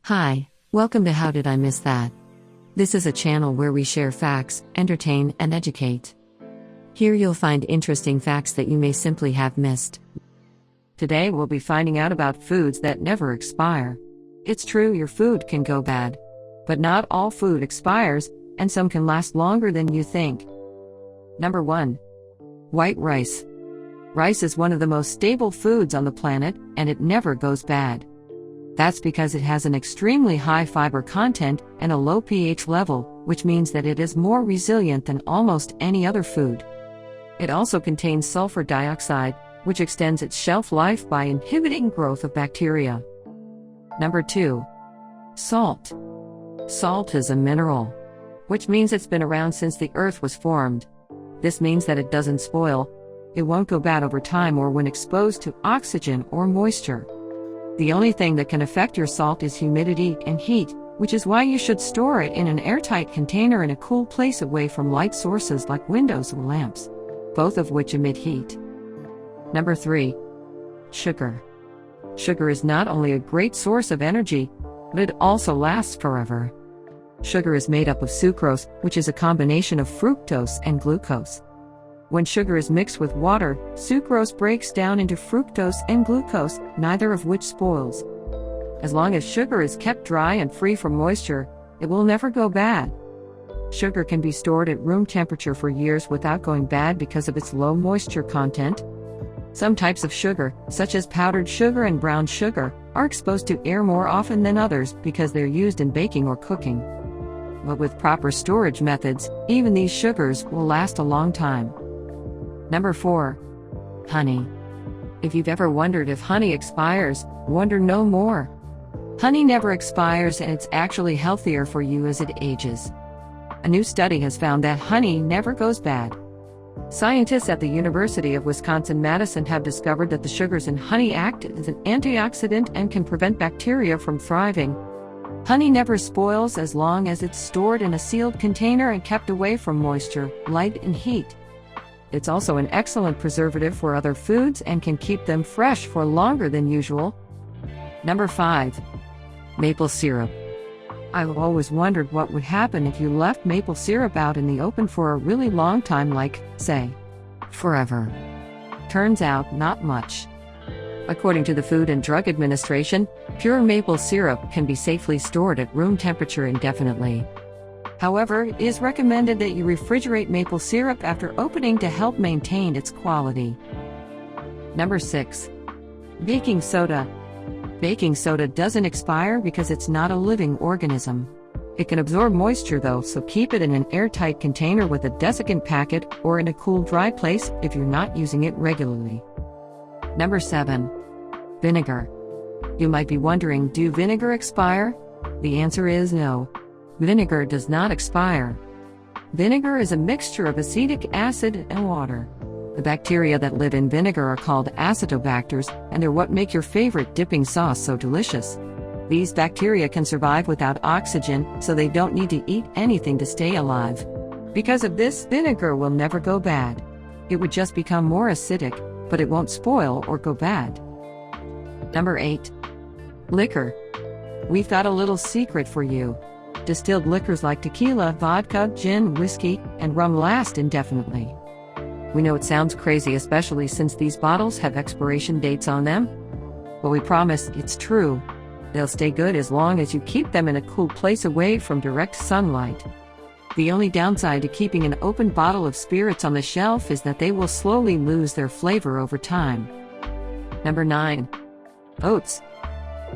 Hi, welcome to How Did I Miss That? This is a channel where we share facts, entertain, and educate. Here you'll find interesting facts that you may simply have missed. Today we'll be finding out about foods that never expire. It's true your food can go bad. But not all food expires, and some can last longer than you think. Number 1. White rice. Rice is one of the most stable foods on the planet, and it never goes bad. That's because it has an extremely high fiber content and a low pH level, which means that it is more resilient than almost any other food. It also contains sulfur dioxide, which extends its shelf life by inhibiting growth of bacteria. Number 2. Salt. Salt is a mineral, which means it's been around since the earth was formed. This means that it doesn't spoil, it won't go bad over time or when exposed to oxygen or moisture. The only thing that can affect your salt is humidity and heat, which is why you should store it in an airtight container in a cool place away from light sources like windows or lamps, both of which emit heat. Number 3. Sugar. Sugar is not only a great source of energy, but it also lasts forever. Sugar is made up of sucrose, which is a combination of fructose and glucose. When sugar is mixed with water, sucrose breaks down into fructose and glucose, neither of which spoils. As long as sugar is kept dry and free from moisture, it will never go bad. Sugar can be stored at room temperature for years without going bad because of its low moisture content. Some types of sugar, such as powdered sugar and brown sugar, are exposed to air more often than others because they're used in baking or cooking. But with proper storage methods, even these sugars will last a long time. Number 4. Honey. If you've ever wondered if honey expires, wonder no more. Honey never expires, and it's actually healthier for you as it ages. A new study has found that honey never goes bad. Scientists at the University of Wisconsin-Madison have discovered that the sugars in honey act as an antioxidant and can prevent bacteria from thriving. Honey never spoils as long as it's stored in a sealed container and kept away from moisture, light, and heat. It's also an excellent preservative for other foods and can keep them fresh for longer than usual. Number 5. Maple syrup. I've always wondered what would happen if you left maple syrup out in the open for a really long time, like, say, forever. Turns out, not much. According to the Food and Drug Administration, pure maple syrup can be safely stored at room temperature indefinitely. However, it is recommended that you refrigerate maple syrup after opening to help maintain its quality. Number 6. Baking soda. Baking soda doesn't expire because it's not a living organism. It can absorb moisture though, so keep it in an airtight container with a desiccant packet or in a cool, dry place if you're not using it regularly. Number 7. Vinegar. You might be wondering, do vinegar expire? The answer is no. Vinegar does not expire. Vinegar is a mixture of acetic acid and water. The bacteria that live in vinegar are called acetobacters, and they're what make your favorite dipping sauce so delicious. These bacteria can survive without oxygen, so they don't need to eat anything to stay alive. Because of this, vinegar will never go bad. It would just become more acidic, but it won't spoil or go bad. Number 8. Liquor. We've got a little secret for you. Distilled liquors like tequila, vodka, gin, whiskey, and rum last indefinitely. We know it sounds crazy, especially since these bottles have expiration dates on them. But we promise it's true. They'll stay good as long as you keep them in a cool place away from direct sunlight. The only downside to keeping an open bottle of spirits on the shelf is that they will slowly lose their flavor over time. Number 9. Oats.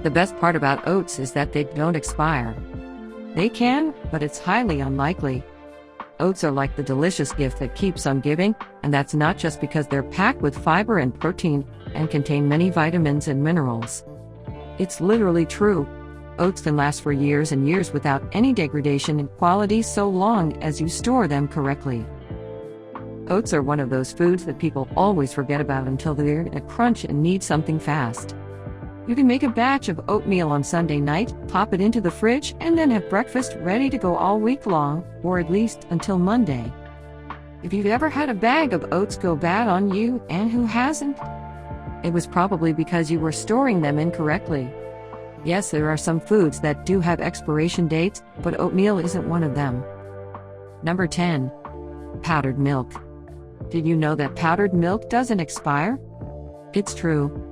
The best part about oats is that they don't expire. They can, but it's highly unlikely. Oats are like the delicious gift that keeps on giving, and that's not just because they're packed with fiber and protein and contain many vitamins and minerals. It's literally true. Oats can last for years and years without any degradation in quality so long as you store them correctly. Oats are one of those foods that people always forget about until they're in a crunch and need something fast. You can make a batch of oatmeal on Sunday night, pop it into the fridge, and then have breakfast ready to go all week long, or at least until Monday. If you've ever had a bag of oats go bad on you, and who hasn't? It was probably because you were storing them incorrectly. Yes, there are some foods that do have expiration dates, but oatmeal isn't one of them. Number 10. Powdered milk. Did you know that powdered milk doesn't expire? It's true.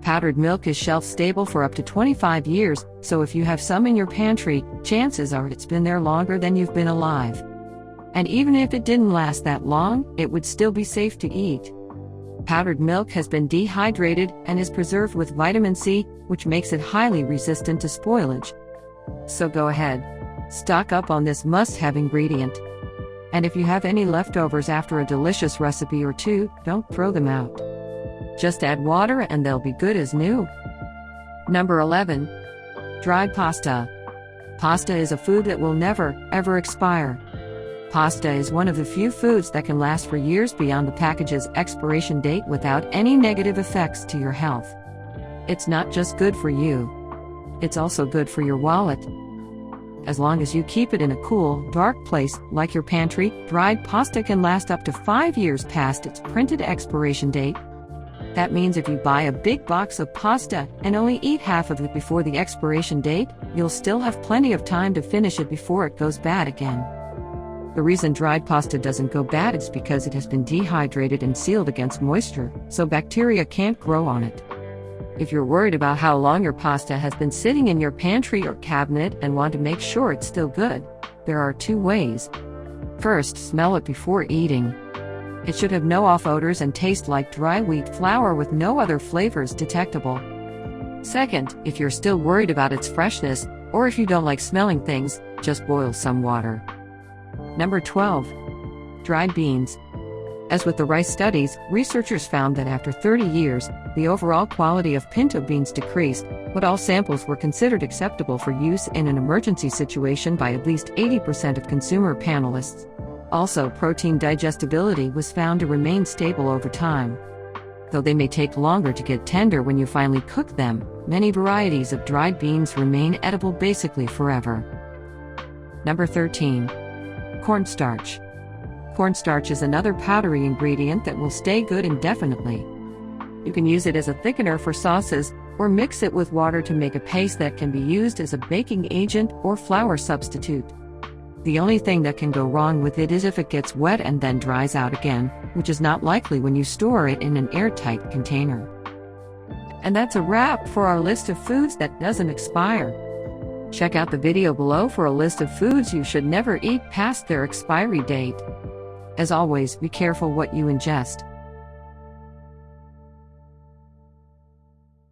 Powdered milk is shelf stable for up to 25 years, so if you have some in your pantry, chances are it's been there longer than you've been alive. And even if it didn't last that long, it would still be safe to eat. Powdered milk has been dehydrated and is preserved with vitamin C, which makes it highly resistant to spoilage. So go ahead, stock up on this must-have ingredient. And if you have any leftovers after a delicious recipe or two, don't throw them out. Just add water and they'll be good as new. Number 11. Dried pasta. Pasta is a food that will never, ever expire. Pasta is one of the few foods that can last for years beyond the package's expiration date without any negative effects to your health. It's not just good for you. It's also good for your wallet. As long as you keep it in a cool, dark place, like your pantry, dried pasta can last up to 5 years past its printed expiration date. That means if you buy a big box of pasta and only eat half of it before the expiration date, you'll still have plenty of time to finish it before it goes bad again. The reason dried pasta doesn't go bad is because it has been dehydrated and sealed against moisture, so bacteria can't grow on it. If you're worried about how long your pasta has been sitting in your pantry or cabinet and want to make sure it's still good, there are 2 ways. First, smell it before eating. It should have no off odors and taste like dry wheat flour with no other flavors detectable. Second, if you're still worried about its freshness, or if you don't like smelling things, just boil some water. Number 12. Dried beans. As with the rice studies, researchers found that after 30 years, the overall quality of pinto beans decreased, but all samples were considered acceptable for use in an emergency situation by at least 80% of consumer panelists. Also, protein digestibility was found to remain stable over time. Though they may take longer to get tender when you finally cook them, many varieties of dried beans remain edible basically forever. Number 13. Cornstarch. Cornstarch is another powdery ingredient that will stay good indefinitely. You can use it as a thickener for sauces, or mix it with water to make a paste that can be used as a baking agent or flour substitute. The only thing that can go wrong with it is if it gets wet and then dries out again, which is not likely when you store it in an airtight container. And that's a wrap for our list of foods that doesn't expire. Check out the video below for a list of foods you should never eat past their expiry date. As always, be careful what you ingest.